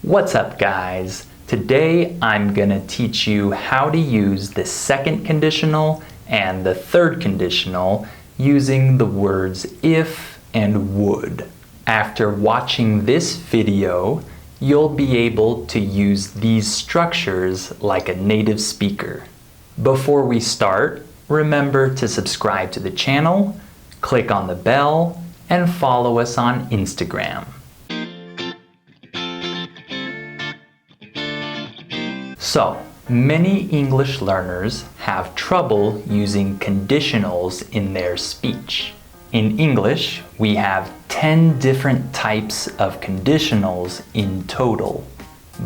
What's up, guys? Today I'm gonna teach you how to use the second conditional and the third conditional using the words if and would. After watching this video, you'll be able to use these structures like a native speaker. Before we start, remember to subscribe to the channel, click on the bell, and follow us on Instagram. So, many English learners have trouble using conditionals in their speech. In English, we have 10 different types of conditionals in total.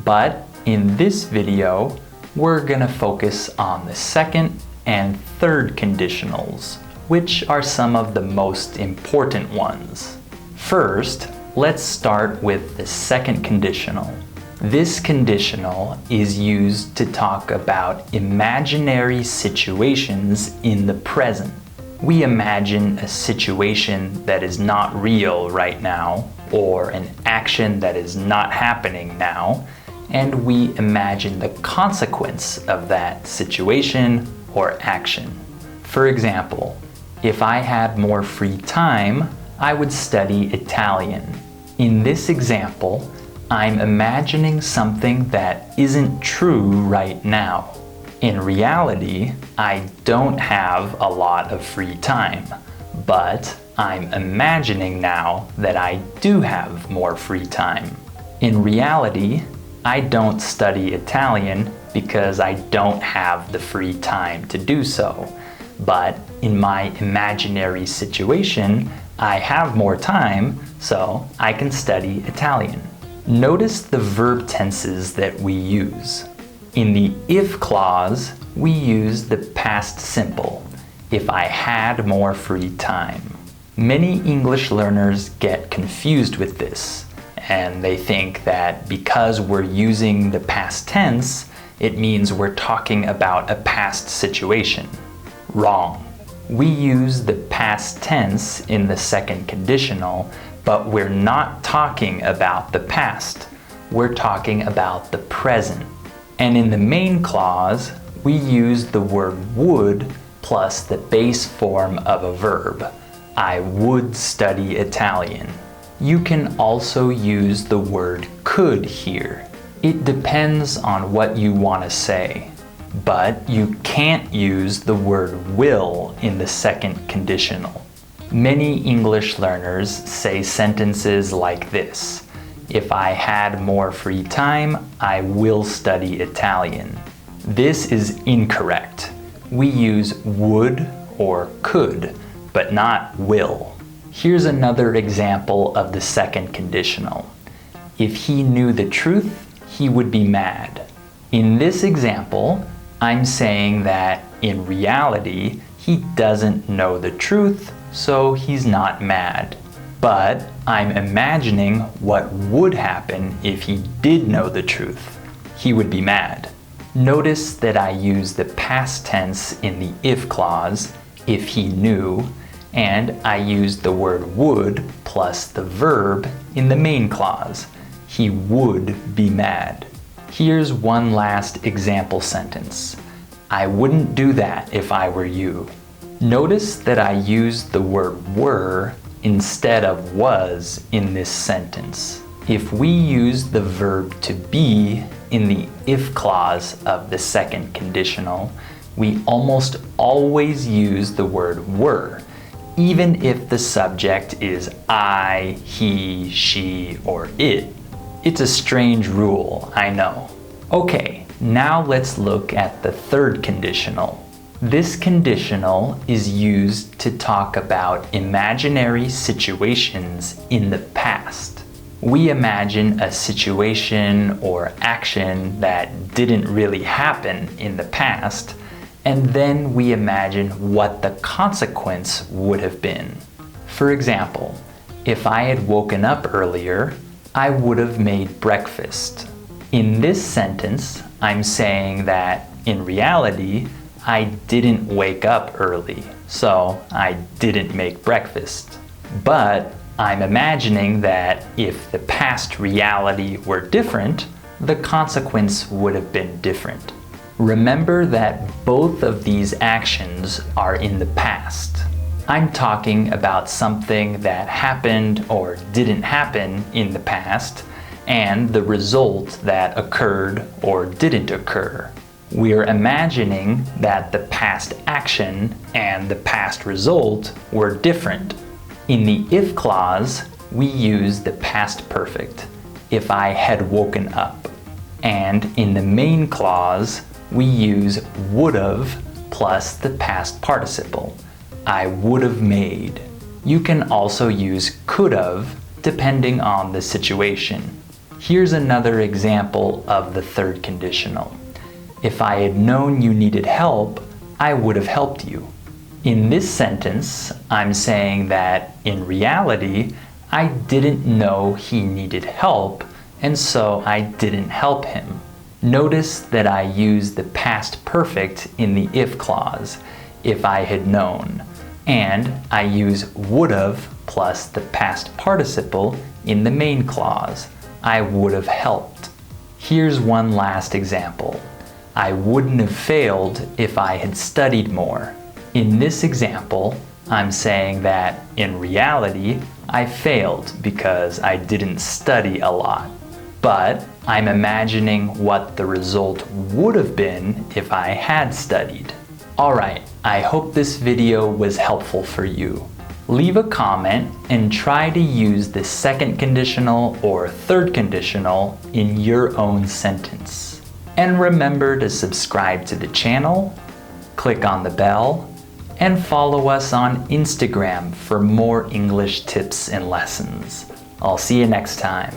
But in this video, we're gonna focus on the second and third conditionals, which are some of the most important ones. First, let's start with the second conditional. This conditional is used to talk about imaginary situations in the present. We imagine a situation that is not real right now, or an action that is not happening now, and we imagine the consequence of that situation or action. For example, if I had more free time, I would study Italian. In this example, I'm imagining something that isn't true right now. In reality, I don't have a lot of free time, but I'm imagining now that I do have more free time. In reality, I don't study Italian because I don't have the free time to do so. But in my imaginary situation, I have more time, so I can study Italian. Notice the verb tenses that we use. In the if clause, we use the past simple, if I had more free time. Many English learners get confused with this, and they think that because we're using the past tense, it means we're talking about a past situation. Wrong. We use the past tense in the second conditional, but we're not talking about the past. We're talking about the present. And in the main clause, we use the word would plus the base form of a verb. I would study Italian. You can also use the word could here. It depends on what you want to say. But you can't use the word will in the second conditional. Many English learners say sentences like this: if I had more free time, I will study Italian. This is incorrect. We use would or could, but not will. Here's another example of the second conditional. If he knew the truth, he would be mad. In this example, I'm saying that in reality, he doesn't know the truth, so he's not mad. But I'm imagining what would happen if he did know the truth. He would be mad. Notice that I use the past tense in the if clause, if he knew, and I use the word would plus the verb in the main clause. He would be mad. Here's one last example sentence. I wouldn't do that if I were you. Notice that I used the word were instead of was in this sentence. If we use the verb to be in the if clause of the second conditional, we almost always use the word were, even if the subject is I, he, she, or it. It's a strange rule, I know. Okay, now let's look at the third conditional. This conditional is used to talk about imaginary situations in the past. We imagine a situation or action that didn't really happen in the past, and then we imagine what the consequence would have been. For example, if I had woken up earlier, I would have made breakfast. In this sentence, I'm saying that in reality, I didn't wake up early, so I didn't make breakfast. But I'm imagining that if the past reality were different, the consequence would have been different. Remember that both of these actions are in the past. I'm talking about something that happened or didn't happen in the past, and the result that occurred or didn't occur. We're imagining that the past action and the past result were different. In the if clause, we use the past perfect, if I had woken up. And in the main clause, we use would've plus the past participle, I would've made. You can also use could've depending on the situation. Here's another example of the third conditional. If I had known you needed help, I would have helped you. In this sentence, I'm saying that in reality, I didn't know he needed help, and so I didn't help him. Notice that I use the past perfect in the if clause, if I had known, and I use would've plus the past participle in the main clause, I would have helped. Here's one last example. I wouldn't have failed if I had studied more. In this example, I'm saying that in reality, I failed because I didn't study a lot. But I'm imagining what the result would have been if I had studied. Alright, I hope this video was helpful for you. Leave a comment and try to use the second conditional or third conditional in your own sentence. And remember to subscribe to the channel, click on the bell, and follow us on Instagram for more English tips and lessons. I'll see you next time.